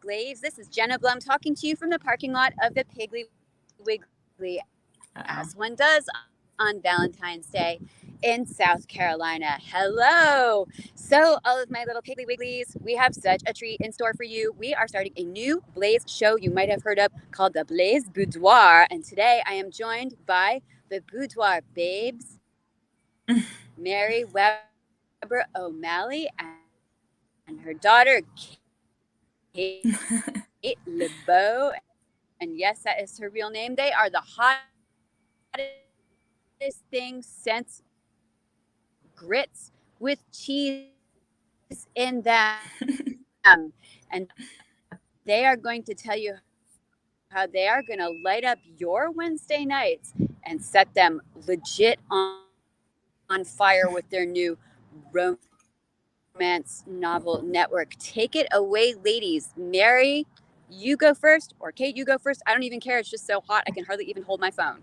Blaze. This is Jenna Blum talking to you from the parking lot of the Piggly Wiggly, Uh-oh. as one does on Valentine's Day in South Carolina. Hello. So, all of my little Piggly Wigglies, we have such a treat in store for you. We are starting a new Blaze show you might have heard of called the Blaze Boudoir. And today I am joined by the Boudoir Babes, Mary Weber O'Malley, and her daughter, Kate LeBeau. And yes, that is her real name. They are the hottest thing since grits with cheese in them. And they are going to tell you how they are going to light up your Wednesday nights and set them legit on fire with their new romance novel network. Take it away, ladies. Mary, you go first, or Kate, you go first. I don't even care. It's just so hot, I can hardly even hold my phone.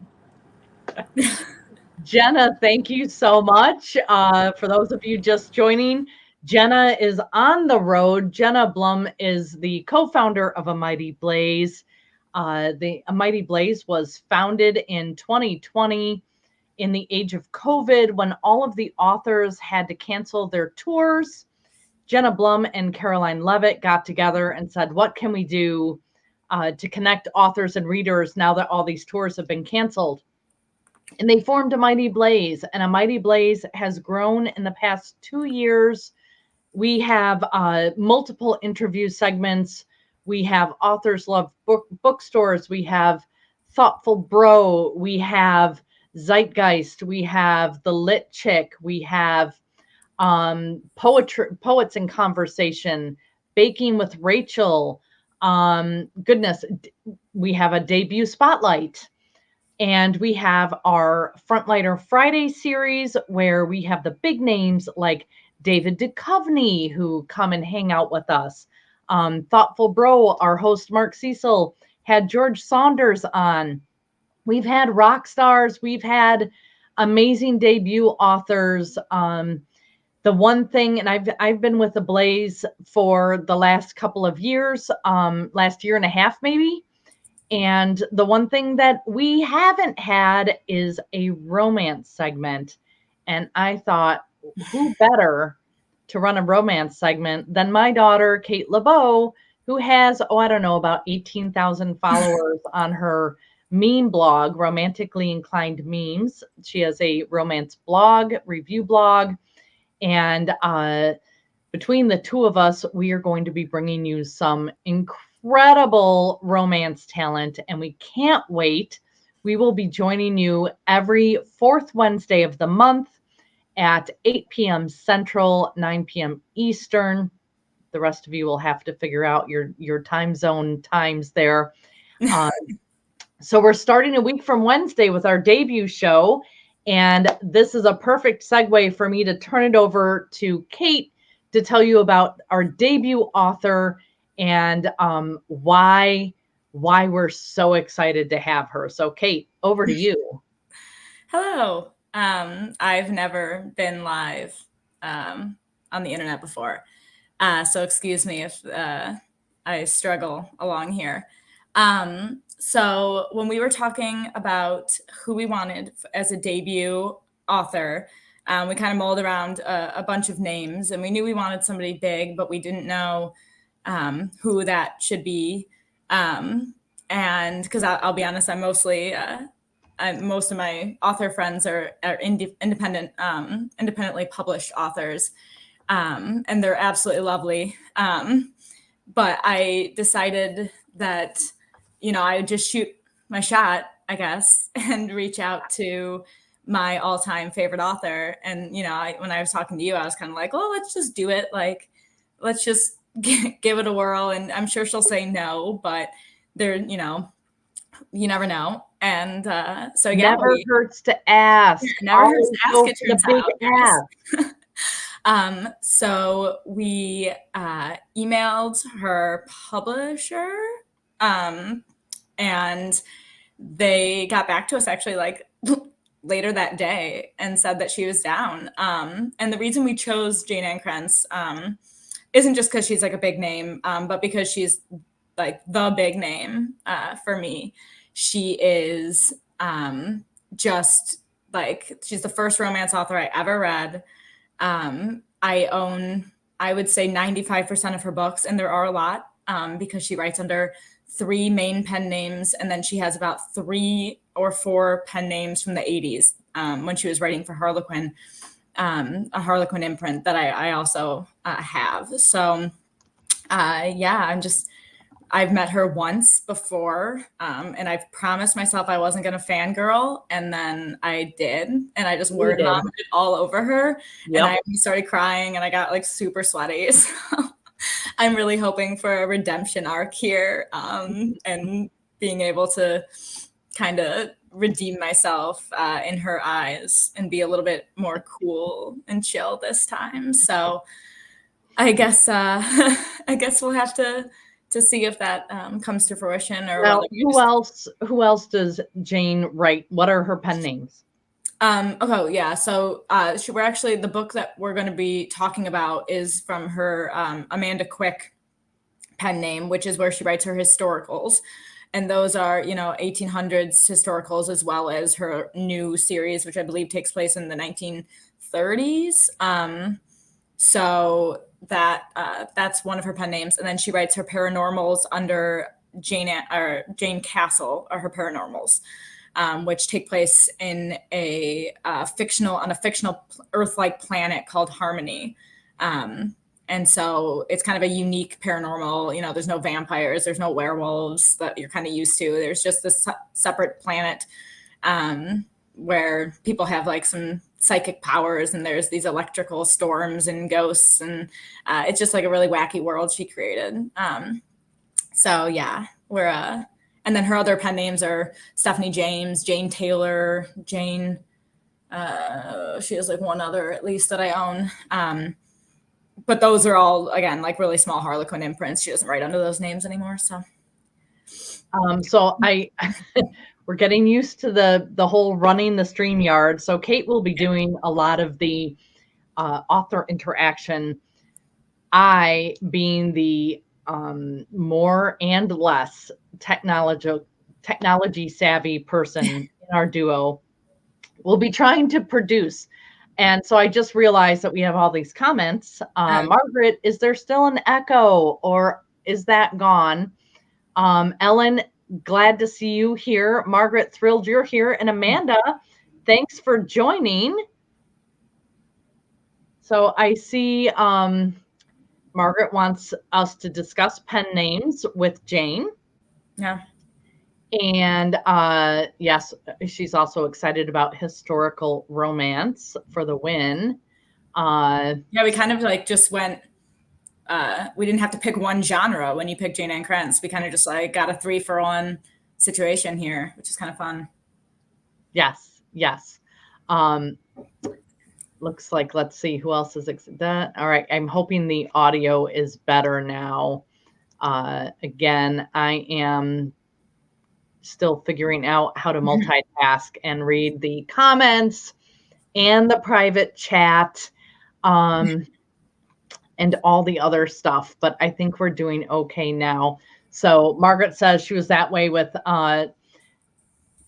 Jenna, thank you so much. For those of you just joining, Jenna is on the road. Jenna Blum is the co-founder of A Mighty Blaze. The A Mighty Blaze was founded in 2020 in the age of COVID when all of the authors had to cancel their tours. Jenna Blum and Caroline Levitt got together and said, what can we do to connect authors and readers now that all these tours have been canceled? And they formed A Mighty Blaze, and A Mighty Blaze has grown in the past 2 years. We have multiple interview segments. We have Authors Love bookstores. We have Thoughtful Bro. We have Zeitgeist. We have The Lit Chick. We have Poets in Conversation, Baking with Rachel. Goodness, we have a debut spotlight. And we have our Frontliner Friday series where we have the big names like David Duchovny who come and hang out with us. Thoughtful Bro, our host Mark Cecil, had George Saunders on. We've had rock stars. We've had amazing debut authors. The one thing, and I've been with the Blaze for the last couple of years, last year and a half maybe. And the one thing that we haven't had is a romance segment. And I thought, who better to run a romance segment than my daughter, Kate LeBeau, who has, I don't know, about 18,000 followers on her meme blog, Romantically Inclined Memes. She has a romance blog, review blog. And between the two of us, we are going to be bringing you some incredible romance talent, and we can't wait. We will be joining you every fourth Wednesday of the month at 8 p.m. Central, 9 p.m. Eastern. The rest of you will have to figure out your time zone times there. So we're starting a week from Wednesday with our debut show, and this is a perfect segue for me to turn it over to Kate to tell you about our debut author and why we're so excited to have her. So Kate, over to you. Hello. I've never been live on the internet before. So excuse me if I struggle along here. So when we were talking about who we wanted as a debut author, we kind of mulled around a bunch of names, and we knew we wanted somebody big, but we didn't know who that should be. And because I'll be honest, I'm mostly most of my author friends are independent, independently published authors, and they're absolutely lovely. But I decided that, I would just shoot my shot, I guess, and reach out to my all-time favorite author. And, when I was talking to you, I was kind of like, well, let's just do it. Like, let's just give it a whirl. And I'm sure she'll say no, but there, you never know. And so, yeah. Never hurts to ask. Never hurts to ask, it turns out. So we emailed her publisher, and they got back to us actually like later that day and said that she was down. And the reason we chose Jane Ann Krentz, isn't just because she's like a big name, but because she's like the big name for me. She is just like, she's the first romance author I ever read. I own, I would say 95% of her books, and there are a lot because she writes under 3 main pen names, and then she has about 3 or 4 pen names from the 80s when she was writing for Harlequin, a Harlequin imprint that I also have. So yeah, I've met her once before, and I've promised myself I wasn't going to fangirl, and then I did, and I just word vomited all over her, and I started crying, and I got like super sweaty. So I'm really hoping for a redemption arc here, and being able to kind of redeem myself in her eyes and be a little bit more cool and chill this time. So I guess we'll have to see if that comes to fruition. Or now, who else does Jane write? What are her pen names? Okay, yeah. So we're actually, the book that we're going to be talking about is from her Amanda Quick pen name, which is where she writes her historicals. And those are, 1800s historicals, as well as her new series, which I believe takes place in the 1930s. So that's one of her pen names. And then she writes her paranormals under Jane Castle, are her paranormals, which take place in a fictional Earth-like planet called Harmony. And so it's kind of a unique paranormal, there's no vampires, there's no werewolves that you're kind of used to. There's just this separate planet where people have like some psychic powers, and there's these electrical storms and ghosts, and it's just like a really wacky world she created. So yeah, and then her other pen names are Stephanie James, Jane Taylor, Jane. She has like one other at least that I own. But those are all, again, like really small Harlequin imprints. She doesn't write under those names anymore. So we're getting used to the whole running the StreamYard. So Kate will be doing a lot of the author interaction. I, being the more and less technology savvy person in our duo, will be trying to produce. And so I just realized that we have all these comments. Margaret, is there still an echo, or is that gone? Ellen, glad to see you here. Margaret, thrilled you're here. And Amanda, thanks for joining. So I see Margaret wants us to discuss pen names with Jane. Yeah. And yes, she's also excited about historical romance for the win. Yeah, we kind of like just went, we didn't have to pick one genre when you picked Jane Ann Krentz. We kind of just like got a 3-for-1 situation here, which is kind of fun. Yes. Looks like, let's see who else is that. All right, I'm hoping the audio is better now. Again, I am still figuring out how to multitask and read the comments and the private chat and all the other stuff, but I think we're doing okay now. So Margaret says she was that way with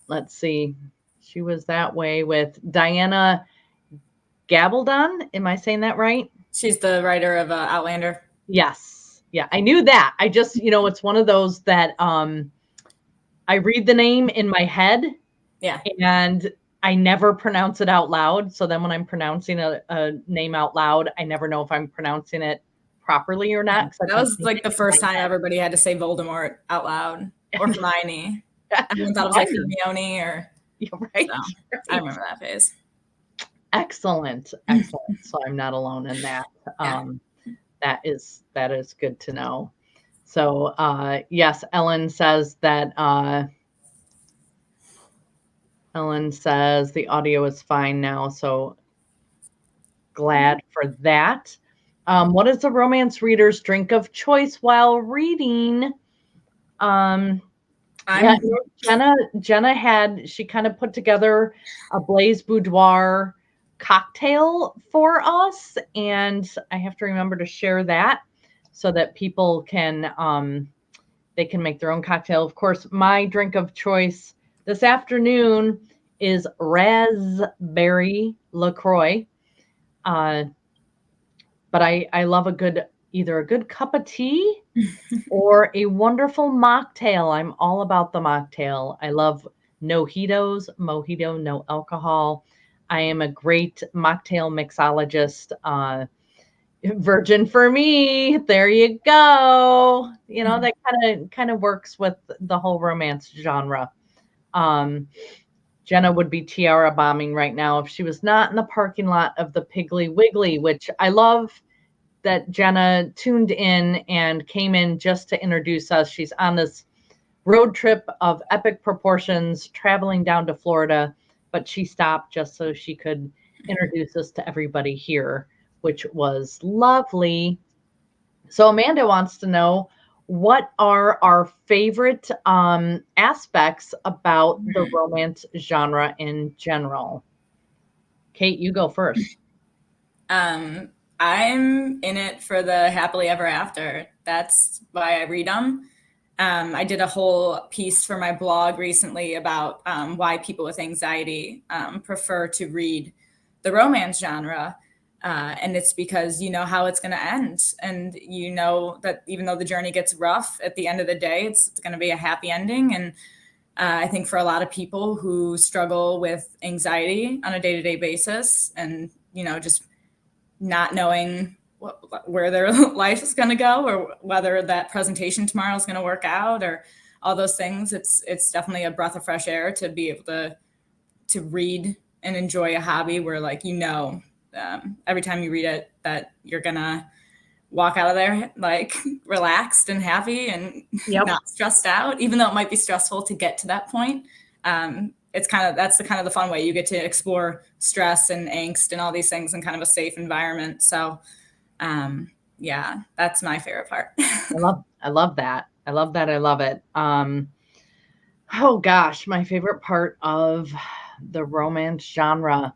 let's see, she was that way with Diana Gabaldon. Am I saying that right? She's the writer of Outlander. Yes. Yeah, I knew that. I just, it's one of those that I read the name in my head. Yeah. And I never pronounce it out loud. So then when I'm pronouncing a name out loud, I never know if I'm pronouncing it properly or not. That was like the first time everybody had to say Voldemort out loud, or Hermione. Everyone thought it was like Hermione or... Right. So, I remember that phase. Excellent. So I'm not alone in that. That is good to know. So yes, Ellen says that Ellen says the audio is fine now. So glad for that. What is the romance reader's drink of choice while reading? Yeah, Jenna she kind of put together a Blaze Boudoir cocktail for us, and I have to remember to share that. so that people can they can make their own cocktail. Of course, my drink of choice this afternoon is raspberry LaCroix. Uh, but I love either a good cup of tea or a wonderful mocktail. I'm all about the mocktail. I love mojito, no alcohol. I am a great mocktail mixologist. Virgin for me. There you go. You know, that kind of works with the whole romance genre. Jenna would be tiara bombing right now if she was not in the parking lot of the Piggly Wiggly, which I love that Jenna tuned in and came in just to introduce us. She's on this road trip of epic proportions, traveling down to Florida, but she stopped just so she could introduce us to everybody here, which was lovely. So Amanda wants to know, what are our favorite aspects about the romance genre in general? Kate, you go first. I'm in it for the happily ever after. That's why I read them. I did a whole piece for my blog recently about why people with anxiety prefer to read the romance genre. And it's because you know how it's going to end. And you know that even though the journey gets rough, at the end of the day, it's going to be a happy ending. And I think for a lot of people who struggle with anxiety on a day-to-day basis and, you know, just not knowing where their life is going to go or whether that presentation tomorrow is going to work out or all those things, it's definitely a breath of fresh air to be able to read and enjoy a hobby where, like, you know, every time you read it that you're gonna walk out of there like relaxed and happy and not stressed out, even though it might be stressful to get to that point. It's that's the fun way you get to explore stress and angst and all these things in kind of a safe environment. So yeah, that's my favorite part. I love that. I love it. Oh gosh, my favorite part of the romance genre.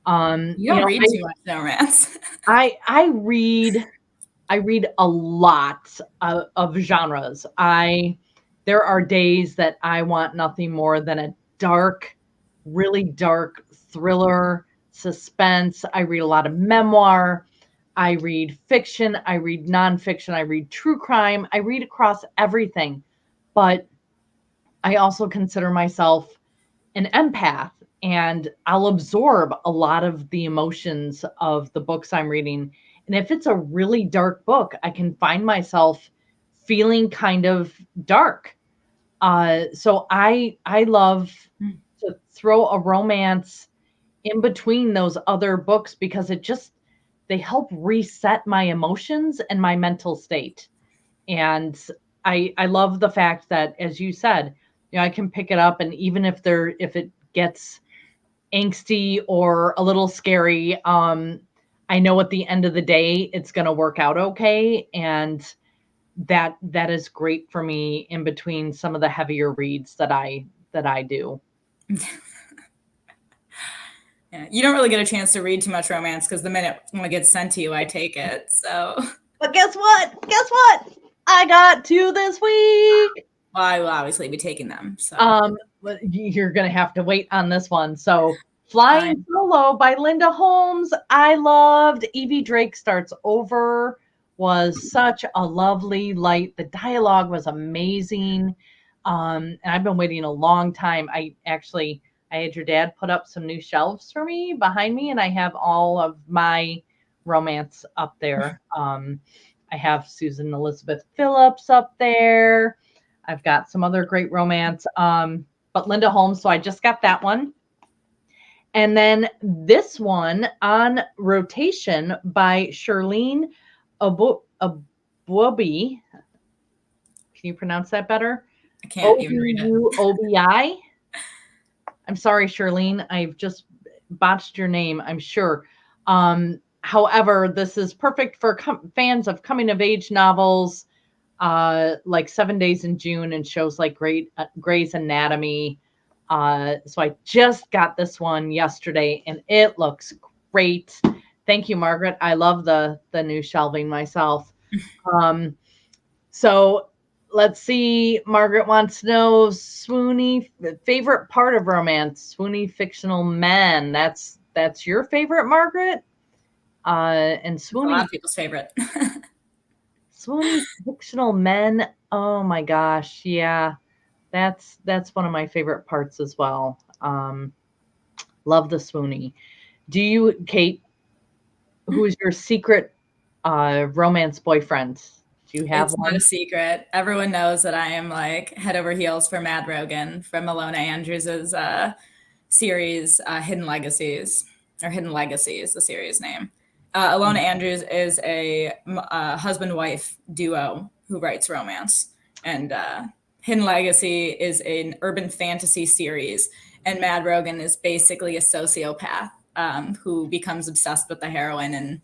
You don't read too much romance. I read a lot of genres. There are days that I want nothing more than a really dark thriller, suspense. I read a lot of memoir. I read fiction. I read nonfiction. I read true crime. I read across everything. But I also consider myself an empath, and I'll absorb a lot of the emotions of the books I'm reading. And if it's a really dark book, I can find myself feeling kind of dark. So I love to throw a romance in between those other books because they help reset my emotions and my mental state. And I love the fact that, as you said, you know, I can pick it up, and even if it gets angsty or a little scary, I know at the end of the day it's going to work out okay, and that is great for me in between some of the heavier reads that I do. Yeah, you don't really get a chance to read too much romance because the minute it gets sent to you, I take it. So, but guess what? I got 2 this week. Well, I will obviously be taking them. So, you're gonna have to wait on this one. So, Flying Solo by Linda Holmes. I loved. Evie Drake Starts Over was such a lovely light. The dialogue was amazing. And I've been waiting a long time. I had your dad put up some new shelves for me behind me, and I have all of my romance up there. I have Susan Elizabeth Phillips up there. I've got some other great romance, but Linda Holmes. So I just got that one. And then this one on rotation by Shirlene Abuobi. Can you pronounce that better? I can't even read it. Obi. I'm sorry, Shirlene. I've just botched your name, I'm sure. However, this is perfect for fans of coming-of-age novels, like 7 Days in June and shows like Grey's Anatomy. So I just got this one yesterday, and it looks great. Thank you, Margaret. I love the new shelving myself. So let's see. Margaret wants to know swoony favorite part of romance. Swoony fictional men. That's your favorite, Margaret. And It's a lot swoony of people's favorite. swoony fictional men. Oh my gosh, yeah, that's one of my favorite parts as well. Love the swoony. Do you, Kate? Who's your secret romance boyfriend? Do you have It's one? not a secret. Everyone knows that I am like head over heels for Mad Rogan from Alona Andrews's series, Hidden Legacies, or Hidden Legacy is the series name. Alona Andrews is a husband-wife duo who writes romance, and Hidden Legacy is an urban fantasy series, and Mad Rogan is basically a sociopath who becomes obsessed with the heroine, and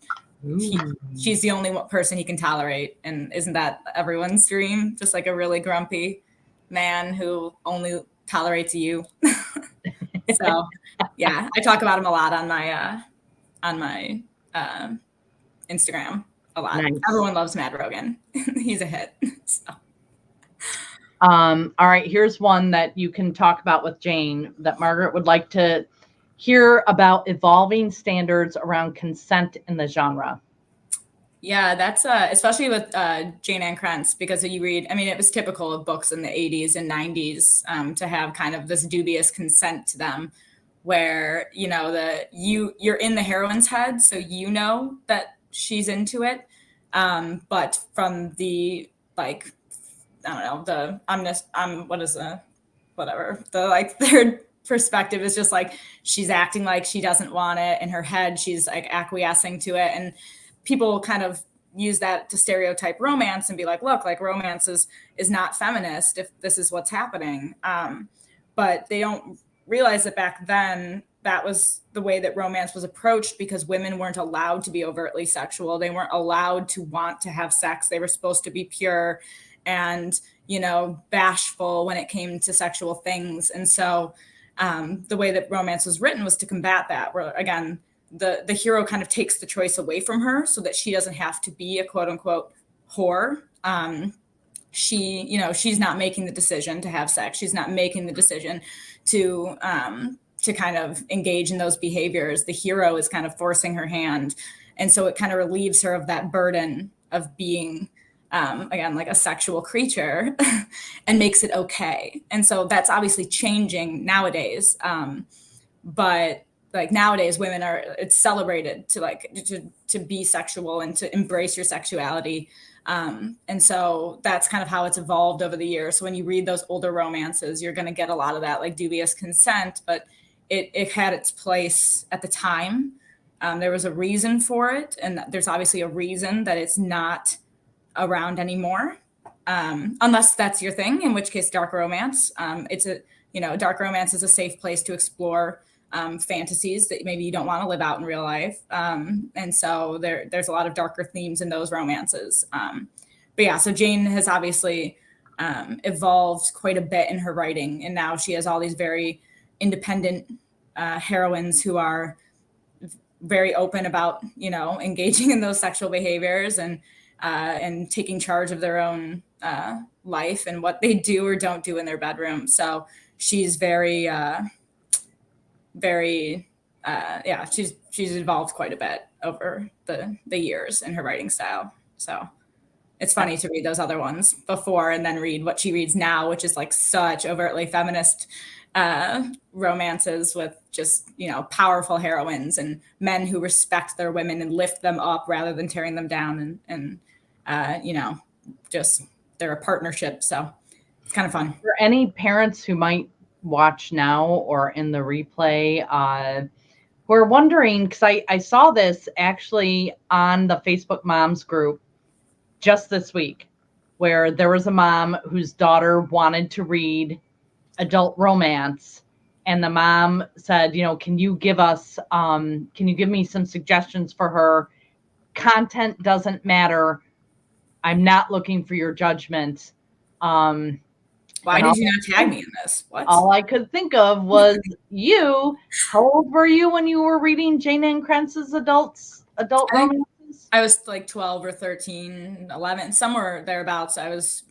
she's the only person he can tolerate. And isn't that everyone's dream? Just like a really grumpy man who only tolerates you. So yeah, I talk about him a lot on my Instagram a lot. Nice. Everyone loves Mad Rogan. He's a hit. So. All right, here's one that you can talk about with Jane that Margaret would like to hear about evolving standards around consent in the genre. Yeah, that's especially with Jane Ann Krentz, because you read, I mean, it was typical of books in the 80s and 90s to have kind of this dubious consent to them, where, you know, you're in the heroine's head, so you know that she's into it. But from the, like, I don't know, the like third perspective is just like she's acting like she doesn't want it. In her head, she's like acquiescing to it. And people kind of use that to stereotype romance and be like, look, like romance is not feminist if this is what's happening. But they don't realize that back then that was the way that romance was approached, because women weren't allowed to be overtly sexual. They weren't allowed to want to have sex. They were supposed to be pure and, you know, bashful when it came to sexual things. And so the way that romance was written was to combat that, where, again, the hero kind of takes the choice away from her so that she doesn't have to be a quote unquote whore. She's not making the decision to have sex. She's not making the decision to kind of engage in those behaviors. The hero is kind of forcing her hand. And so it kind of relieves her of that burden of being, again, like a sexual creature and makes it okay. And so that's obviously changing nowadays. But like nowadays women it's celebrated to be sexual and to embrace your sexuality. And so that's kind of how it's evolved over the years. So when you read those older romances, you're going to get a lot of that like dubious consent, but it had its place at the time. There was a reason for it. And there's obviously a reason that it's not around anymore. Unless that's your thing, in which case dark romance. Dark romance is a safe place to explore fantasies that maybe you don't want to live out in real life. And so there's a lot of darker themes in those romances. But yeah, so Jane has obviously evolved quite a bit in her writing. And now she has all these very independent heroines who are very open about, you know, engaging in those sexual behaviors and taking charge of their own life and what they do or don't do in their bedroom. So she's she's evolved quite a bit over the years in her writing style. So it's funny to read those other ones before and then read what she reads now, which is like such overtly feminist romances with just, you know, powerful heroines and men who respect their women and lift them up rather than tearing them down and just they're a partnership. So it's kind of fun. For any parents who might watch now or in the replay, who are wondering, because I saw this actually on the Facebook Moms group just this week, where there was a mom whose daughter wanted to read adult romance, and the mom said, you know, can you give me some suggestions for her? Content doesn't matter. I'm not looking for your judgment. Why did you not tag me in this? What? All I could think of was you. How old were you when you were reading Jane Ann Krentz's adult romances? ages? I was like 12 or 13, 11, somewhere thereabouts. I was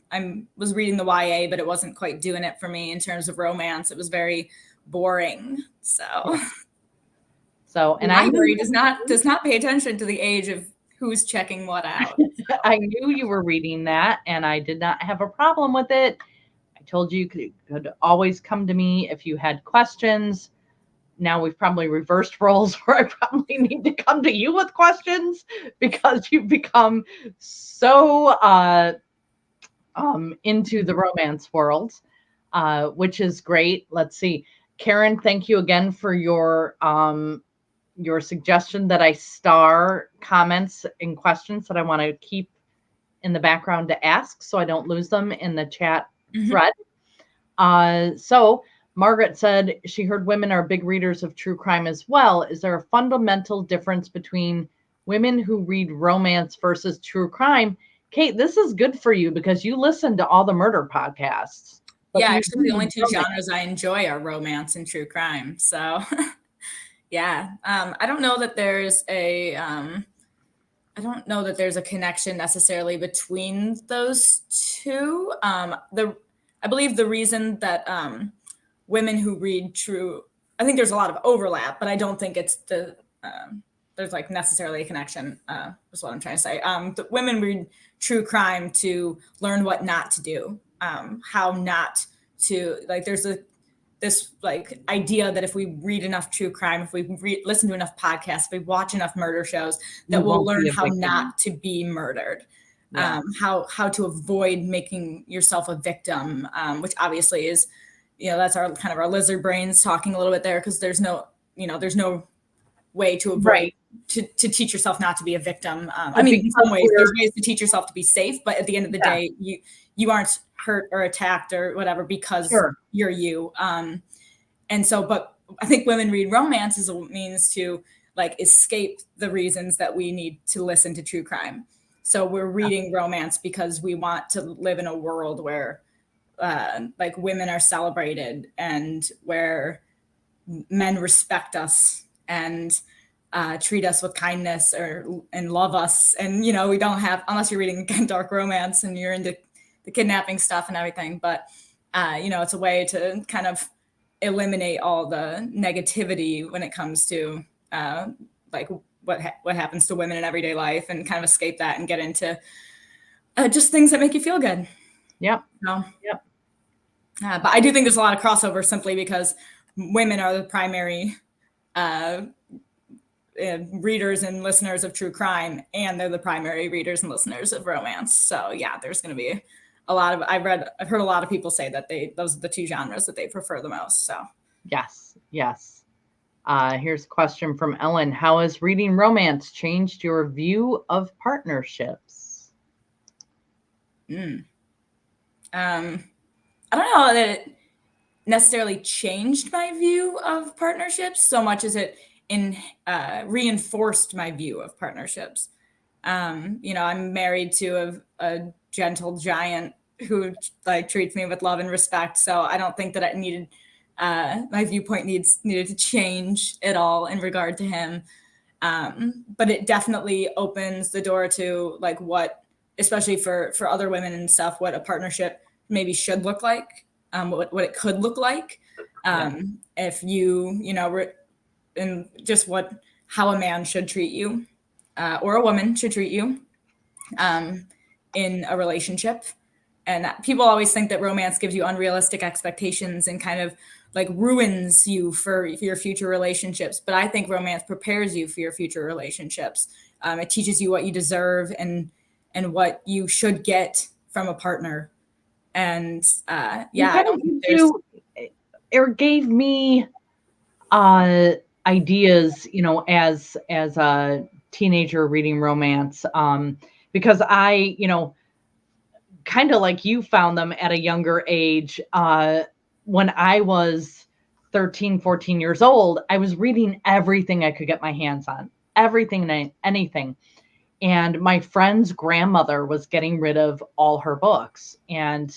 reading the YA, but it wasn't quite doing it for me in terms of romance. It was very boring. So, So, and the I library knew, does not pay attention to the age of who's checking what out. I knew you were reading that, and I did not have a problem with it. I told you could always come to me if you had questions. Now we've probably reversed roles where I probably need to come to you with questions because you've become so into the romance world, which is great. Let's see. Karen, thank you again for your suggestion that I star comments and questions that I want to keep in the background to ask so I don't lose them in the chat thread. So Margaret said she heard women are big readers of true crime as well. Is there a fundamental difference between women who read romance versus true crime? Kate, this is good for you because you listen to all the murder podcasts. Yeah, actually, the only two genres I enjoy are romance and true crime. So, yeah, I don't know that there's a connection necessarily between those two. I believe the reason that women who read true, I think there's a lot of overlap, but I don't think it's there's like necessarily a connection. Is what I'm trying to say. The women read true crime to learn what not to do, how not to, like, there's this like idea that if we read enough true crime, if we listen to enough podcasts, if we watch enough murder shows, that we'll learn how not to be murdered, how to avoid making yourself a victim, which obviously is, that's our kind of our lizard brains talking a little bit there, because there's no way to avoid to teach yourself not to be a victim. I mean, in some ways, there's ways to teach yourself to be safe, but at the end of the day, you aren't hurt or attacked or whatever because you're you. And so, but I think women read romance as a means to like escape the reasons that we need to listen to true crime. So we're reading romance because we want to live in a world where like women are celebrated and where men respect us and treat us with kindness and love us. And, we don't have, unless you're reading dark romance and you're into the kidnapping stuff and everything, but it's a way to kind of eliminate all the negativity when it comes to like what happens to women in everyday life, and kind of escape that and get into just things that make you feel good. Yep. Yep. But I do think there's a lot of crossover simply because women are the primary readers and listeners of true crime, and they're the primary readers and listeners of romance. So yeah, there's going to be a lot of, I've heard a lot of people say that those are the two genres that they prefer the most. So yes. Here's a question from Ellen. How has reading romance changed your view of partnerships? I don't know that it necessarily changed my view of partnerships so much as it reinforced my view of partnerships. I'm married to a gentle giant who like treats me with love and respect. So I don't think that my viewpoint needed to change at all in regard to him. But it definitely opens the door to like what, especially for other women and stuff, what a partnership maybe should look like, what it could look like. If and just how a man should treat you, or a woman should treat you in a relationship. And people always think that romance gives you unrealistic expectations and kind of like ruins you for your future relationships. But I think romance prepares you for your future relationships. It teaches you what you deserve and what you should get from a partner. And it gave me ideas, as a teenager reading romance, because I, kind of like you found them at a younger age. When I was 13, 14 years old, I was reading everything I could get my hands on, anything. And my friend's grandmother was getting rid of all her books. And,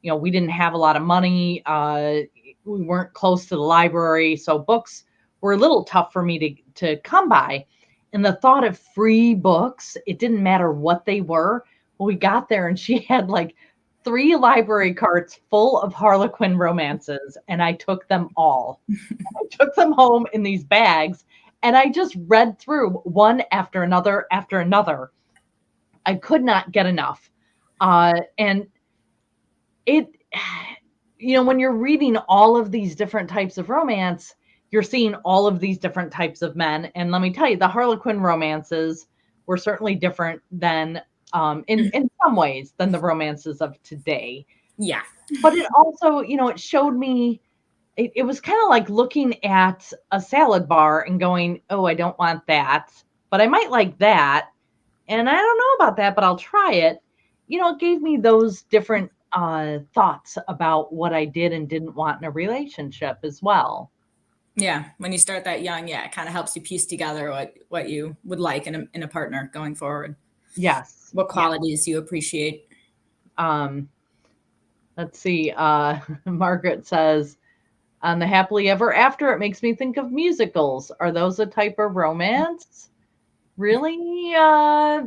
we didn't have a lot of money. We weren't close to the library. So books were a little tough for me to come by. And the thought of free books, it didn't matter what they were. Well, we got there and she had like 3 library carts full of Harlequin romances, and I took them all. I took them home in these bags, and I just read through one after another after another. I could not get enough. And it, when you're reading all of these different types of romance, you're seeing all of these different types of men. And let me tell you, the Harlequin romances were certainly different than, in some ways, than the romances of today. Yeah. But it also, it showed me, it was kind of like looking at a salad bar and going, oh, I don't want that, but I might like that. And I don't know about that, but I'll try it. It gave me those different thoughts about what I did and didn't want in a relationship as well. Yeah, when you start that young, it kind of helps you piece together what you would like in a partner going forward. Yes. What qualities you appreciate. Let's see. Margaret says, on the Happily Ever After, it makes me think of musicals. Are those a type of romance? Really? I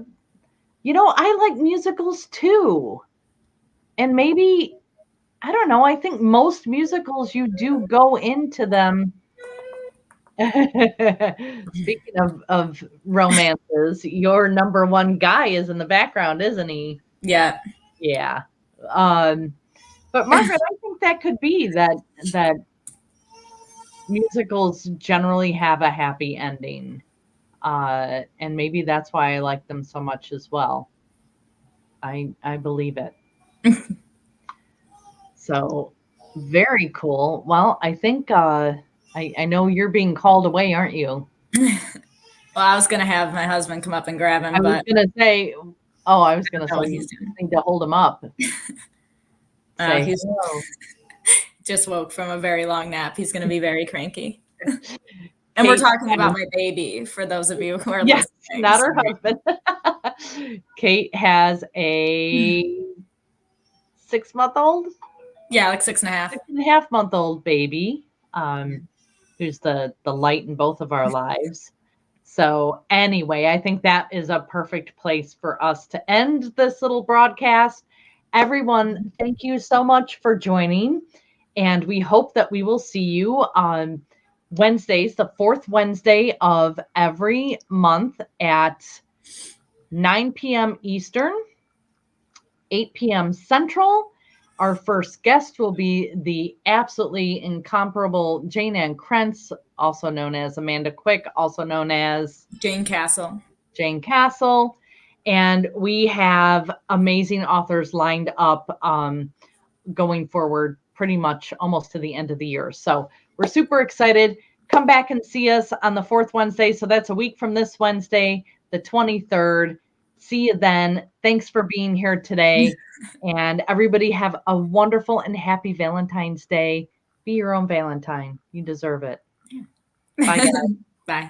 like musicals too. And maybe, I don't know, I think most musicals, you do go into them. Speaking of romances, your number one guy is in the background, isn't he? Yeah. Yeah. But Margaret, I think that could be that musicals generally have a happy ending. And maybe that's why I like them so much as well. I believe it. So very cool. Well, I think I know you're being called away, aren't you? Well, I was gonna have my husband come up and grab him, I was gonna say, he's doing. need to hold him up. Say, He's hello. just woke from a very long nap. He's gonna be very cranky. And we're talking about my baby, for those of you who are listening. Not her husband. Kate has a 6-month-old? Yeah, like 6.5. 6.5-month-old baby, who's the light in both of our lives. So anyway, I think that is a perfect place for us to end this little broadcast. Everyone, thank you so much for joining. And we hope that we will see you on Wednesdays, the 4th Wednesday of every month at 9 p.m. Eastern, 8 p.m. Central. Our first guest will be the absolutely incomparable Jane Ann Krentz, also known as Amanda Quick, also known as Jane Castle. Jane Castle. And we have amazing authors lined up going forward pretty much almost to the end of the year. So we're super excited. Come back and see us on the 4th Wednesday. So that's a week from this Wednesday, the 23rd. See you then. Thanks for being here today. And everybody have a wonderful and happy Valentine's Day. Be your own Valentine. You deserve it. Bye, guys. Bye.